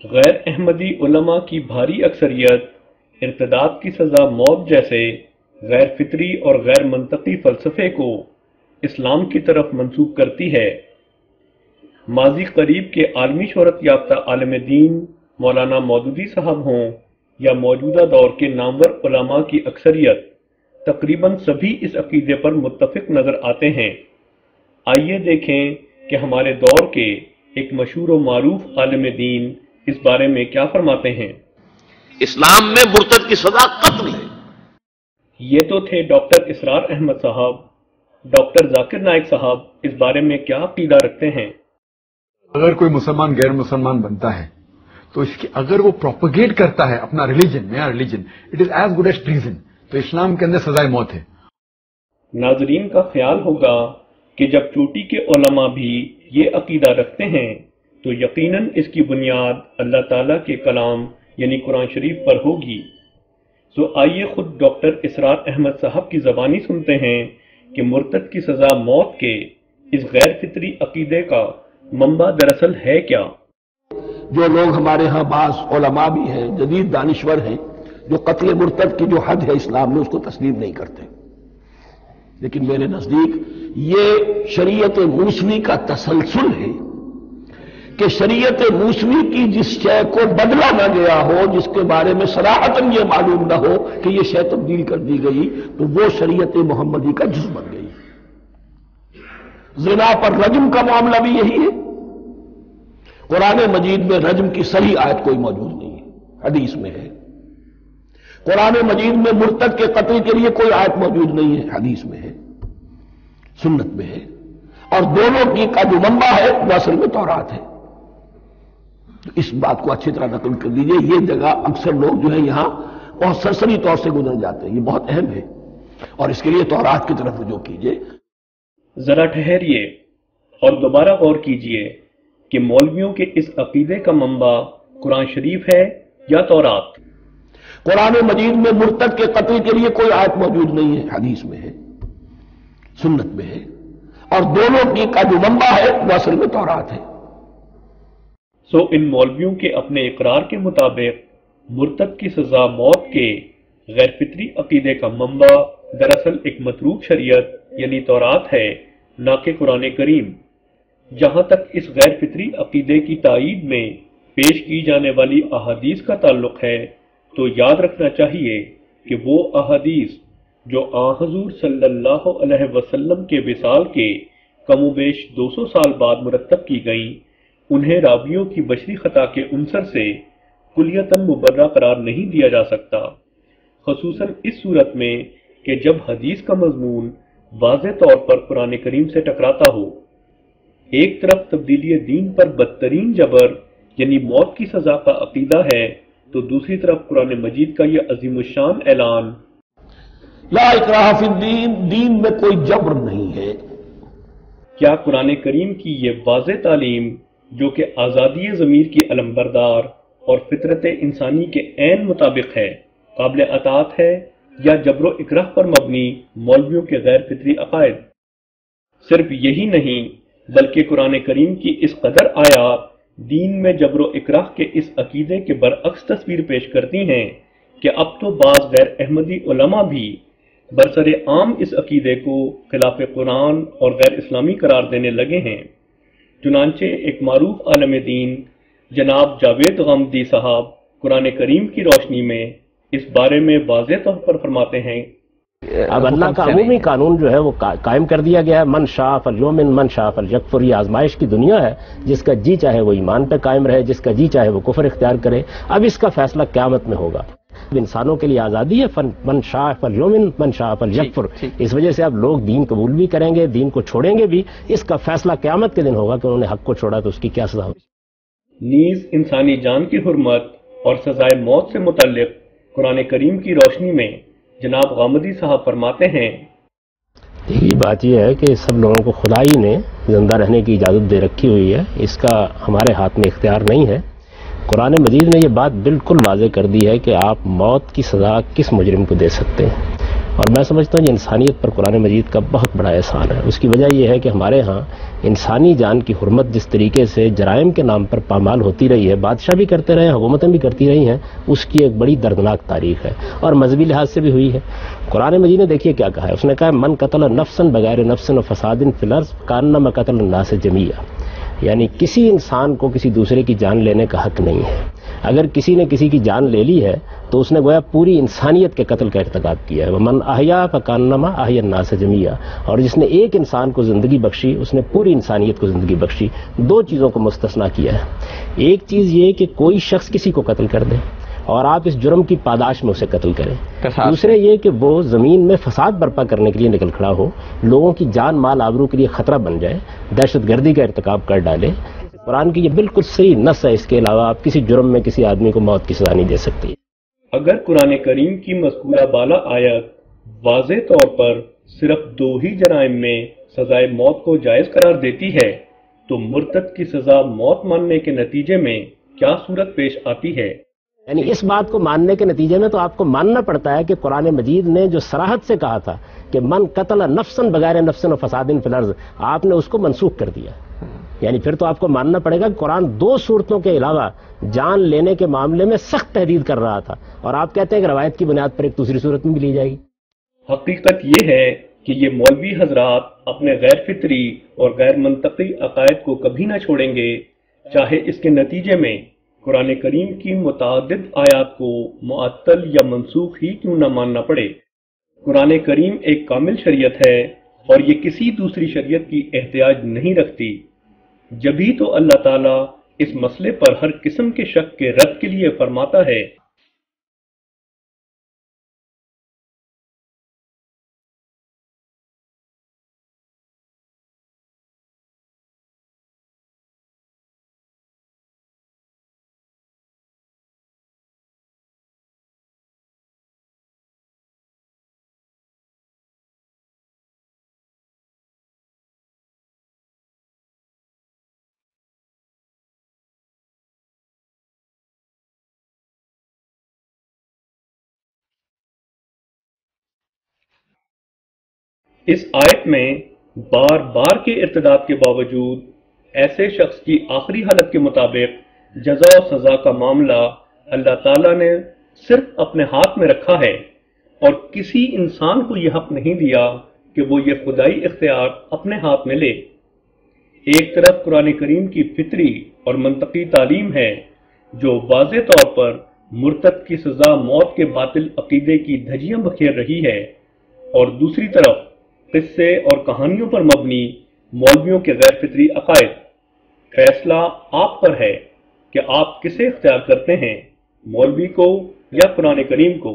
غیر احمدی علماء کی بھاری اکثریت ارتداد کی سزا موت جیسے غیر فطری اور غیر منطقی فلسفے کو اسلام کی طرف منسوب کرتی ہے۔ ماضی قریب کے عالمی شہرت یافتہ عالم دین مولانا مودودی صاحب ہوں یا موجودہ دور کے نامور علماء کی اکثریت، تقریباً سبھی اس عقیدے پر متفق نظر آتے ہیں۔ آئیے دیکھیں کہ ہمارے دور کے ایک مشہور و معروف عالم دین اس بارے میں کیا فرماتے ہیں۔ اسلام میں مرتد کی سزا قتل ہے۔ یہ تو تھے ڈاکٹر اسرار احمد صاحب۔ ڈاکٹر ذاکر نائک صاحب اس بارے میں کیا عقیدہ رکھتے ہیں؟ اگر کوئی مسلمان غیر مسلمان بنتا ہے تو اس کی اگر وہ پروپیگیٹ کرتا ہے اپنا ریلیجن، نیا religion, it is as good as treason, تو اسلام کے اندر سزائے موت ہے۔ ناظرین کا خیال ہوگا کہ جب چوٹی کے علماء بھی یہ عقیدہ رکھتے ہیں تو یقیناً اس کی بنیاد اللہ تعالیٰ کے کلام یعنی قرآن شریف پر ہوگی۔ سو آئیے خود ڈاکٹر اسرار احمد صاحب کی زبانی سنتے ہیں کہ مرتد کی سزا موت کے اس غیر فطری عقیدے کا منبع دراصل ہے کیا۔ جو لوگ ہمارے ہاں بعض علماء بھی ہیں، جدید دانشور ہیں، جو قتل مرتد کی جو حد ہے اسلام میں اس کو تسلیم نہیں کرتے، لیکن میرے نزدیک یہ شریعت موسوی کا تسلسل ہے کہ شریعت موسوی کی جس شے کو بدلا نہ گیا ہو، جس کے بارے میں صراحتاً یہ معلوم نہ ہو کہ یہ شے تبدیل کر دی گئی، تو وہ شریعت محمدی کا جز بن گئی۔ زنا پر رجم کا معاملہ بھی یہی ہے۔ قرآن مجید میں رجم کی صحیح آیت کوئی موجود نہیں ہے، حدیث میں ہے۔ قرآن مجید میں مرتد کے قتل کے لیے کوئی آیت موجود نہیں ہے، حدیث میں ہے، سنت میں ہے، اور دونوں کی کا جو منبع ہے وہ اصل میں تورات ہے۔ تو اس بات کو اچھی طرح نقل کر لیجئے۔ یہ جگہ اکثر لوگ جو ہے یہاں بہت سرسری طور سے گزر جاتے ہیں، یہ بہت اہم ہے، اور اس کے لیے تورات کی طرف رجوع کیجئے۔ ذرا ٹھہریے اور دوبارہ غور کیجئے کہ مولویوں کے اس عقیدے کا منبع قرآن شریف ہے یا تورات؟ قرآن مجید میں مرتد کے قتل کے لیے کوئی آیت موجود نہیں ہے، حدیث میں ہے، سنت میں ہے، اور دونوں کی کا جو منبع ہے وہ اصل میں تورات ہے۔ سو ان مولویوں کے اپنے اقرار کے مطابق مرتد کی سزا موت کے غیر فطری عقیدے کا منبع دراصل ایک متروک شریعت یعنی تورات ہے، نہ کہ قرآن کریم۔ جہاں تک اس غیر فطری عقیدے کی تائید میں پیش کی جانے والی احادیث کا تعلق ہے تو یاد رکھنا چاہیے کہ وہ احادیث جو آن حضور صلی اللہ علیہ وسلم کے وصال کے کم و بیش 200 سال بعد مرتب کی گئیں، انہیں راویوں کی بشری خطا کے عنصر سے کلیتاً مبرہ قرار نہیں دیا جا سکتا، خصوصاً اس صورت میں کہ جب حدیث کا مضمون واضح طور پر قرآن کریم سے ٹکراتا ہو۔ ایک طرف تبدیلی دین پر بدترین جبر یعنی موت کی سزا کا عقیدہ ہے تو دوسری طرف قرآن مجید کا یہ عظیم الشان اعلان لا اکراہ فی الدین، دین میں کوئی جبر نہیں ہے۔ کیا قرآن کریم کی یہ واضح تعلیم جو کہ آزادی ضمیر کی علمبردار اور فطرت انسانی کے عین مطابق ہے، قابل اطاعت ہے یا جبر و اکراہ پر مبنی مولویوں کے غیر فطری عقائد؟ صرف یہی نہیں بلکہ قرآن کریم کی اس قدر آیات دین میں جبر و اکراہ کے اس عقیدے کے برعکس تصویر پیش کرتی ہیں کہ اب تو بعض غیر احمدی علماء بھی برسر عام اس عقیدے کو خلاف قرآن اور غیر اسلامی قرار دینے لگے ہیں۔ چنانچہ ایک معروف عالم دین جناب جاوید غامدی صاحب قرآن کریم کی روشنی میں اس بارے میں واضح طور پر فرماتے ہیں۔ اب اللہ کا عمومی قانون جو ہے وہ قائم کر دیا گیا ہے، من شاء فلیؤمن من شاء فلیکفر۔ یہ آزمائش کی دنیا ہے، جس کا جی چاہے وہ ایمان پہ قائم رہے، جس کا جی چاہے وہ کفر اختیار کرے۔ اب اس کا فیصلہ قیامت میں ہوگا۔ انسانوں کے لیے آزادی ہے، من شاء فلیؤمن من شاء فلیکفر۔ اس وجہ سے اب لوگ دین قبول بھی کریں گے، دین کو چھوڑیں گے بھی۔ اس کا فیصلہ قیامت کے دن ہوگا کہ انہوں نے حق کو چھوڑا تو اس کی کیا سزا ہوگی۔ نیز انسانی جان کی حرمت اور سزائے موت سے متعلق قرآن کریم کی روشنی میں جناب غامدی صاحب فرماتے ہیں۔ دیکھیے بات یہ ہے کہ سب لوگوں کو خدائی نے زندہ رہنے کی اجازت دے رکھی ہوئی ہے، اس کا ہمارے ہاتھ میں اختیار نہیں ہے۔ قرآن مجید نے یہ بات بالکل واضح کر دی ہے کہ آپ موت کی سزا کس مجرم کو دے سکتے ہیں۔ اور میں سمجھتا ہوں کہ انسانیت پر قرآن مجید کا بہت بڑا احسان ہے. اس کی وجہ یہ ہے کہ ہمارے ہاں انسانی جان کی حرمت جس طریقے سے جرائم کے نام پر پامال ہوتی رہی ہے، بادشاہ بھی کرتے رہے ہیں، حکومتیں بھی کرتی رہی ہیں، اس کی ایک بڑی دردناک تاریخ ہے اور مذہبی لحاظ سے بھی ہوئی ہے. قرآن مجید نے دیکھیے کیا کہا ہے، اس نے کہا من قتل نفسا بغیر نفس و فساد فی الارض کانما قتل الناس جمیعا، یعنی کسی انسان کو کسی دوسرے کی جان لینے کا حق نہیں ہے. اگر کسی نے کسی کی جان لے لی ہے تو اس نے گویا پوری انسانیت کے قتل کا ارتکاب کیا ہے. ومن احیا فکانما احیا الناس جمیعا، اور جس نے ایک انسان کو زندگی بخشی اس نے پوری انسانیت کو زندگی بخشی. دو چیزوں کو مستثنا کیا ہے. ایک چیز یہ کہ کوئی شخص کسی کو قتل کر دے اور آپ اس جرم کی پاداش میں اسے قتل کریں. دوسرے یہ کہ وہ زمین میں فساد برپا کرنے کے لیے نکل کھڑا ہو، لوگوں کی جان مال آبرو کے لیے خطرہ بن جائے، دہشت گردی کا ارتکاب کر ڈالے. قرآن کی یہ بالکل صحیح نص ہے. اس کے علاوہ آپ کسی جرم میں کسی آدمی کو موت کی سزا نہیں دے سکتی. اگر قرآن کریم کی مذکورہ بالا آیت واضح طور پر صرف دو ہی جرائم میں سزائے موت کو جائز قرار دیتی ہے تو مرتد کی سزا موت ماننے کے نتیجے میں کیا صورت پیش آتی ہے؟ یعنی اس بات کو ماننے کے نتیجے میں تو آپ کو ماننا پڑتا ہے کہ قرآن مجید نے جو صراحت سے کہا تھا کہ من قتل نفسا بغیر نفس و فساد فی الارض، آپ نے اس کو منسوخ کر دیا. یعنی پھر تو آپ کو ماننا پڑے گا کہ قرآن دو صورتوں کے علاوہ جان لینے کے معاملے میں سخت تحدید کر رہا تھا، اور آپ کہتے ہیں کہ روایت کی بنیاد پر ایک دوسری صورت میں بھی لی جائے گی. حقیقت یہ ہے کہ یہ مولوی حضرات اپنے غیر فطری اور غیر منطقی عقائد کو کبھی نہ چھوڑیں گے، چاہے اس کے نتیجے میں قرآن کریم کی متعدد آیات کو معطل یا منسوخ ہی کیوں نہ ماننا پڑے. قرآن کریم ایک کامل شریعت ہے اور یہ کسی دوسری شریعت کی احتیاج نہیں رکھتی. جبھی تو اللہ تعالیٰ اس مسئلے پر ہر قسم کے شک کے رد کے لیے فرماتا ہے اس آیت میں بار بار کے ارتداد کے باوجود ایسے شخص کی آخری حالت کے مطابق جزا و سزا کا معاملہ اللہ تعالیٰ نے صرف اپنے ہاتھ میں رکھا ہے اور کسی انسان کو یہ حق نہیں دیا کہ وہ یہ خدائی اختیار اپنے ہاتھ میں لے. ایک طرف قرآن کریم کی فطری اور منطقی تعلیم ہے جو واضح طور پر مرتد کی سزا موت کے باطل عقیدے کی دھجیاں بکھیر رہی ہے، اور دوسری طرف قصے اور کہانیوں پر مبنی مولویوں کے غیر فطری عقائد. فیصلہ آپ پر ہے کہ آپ کسے اختیار کرتے ہیں، مولوی کو یا قرآن کریم کو.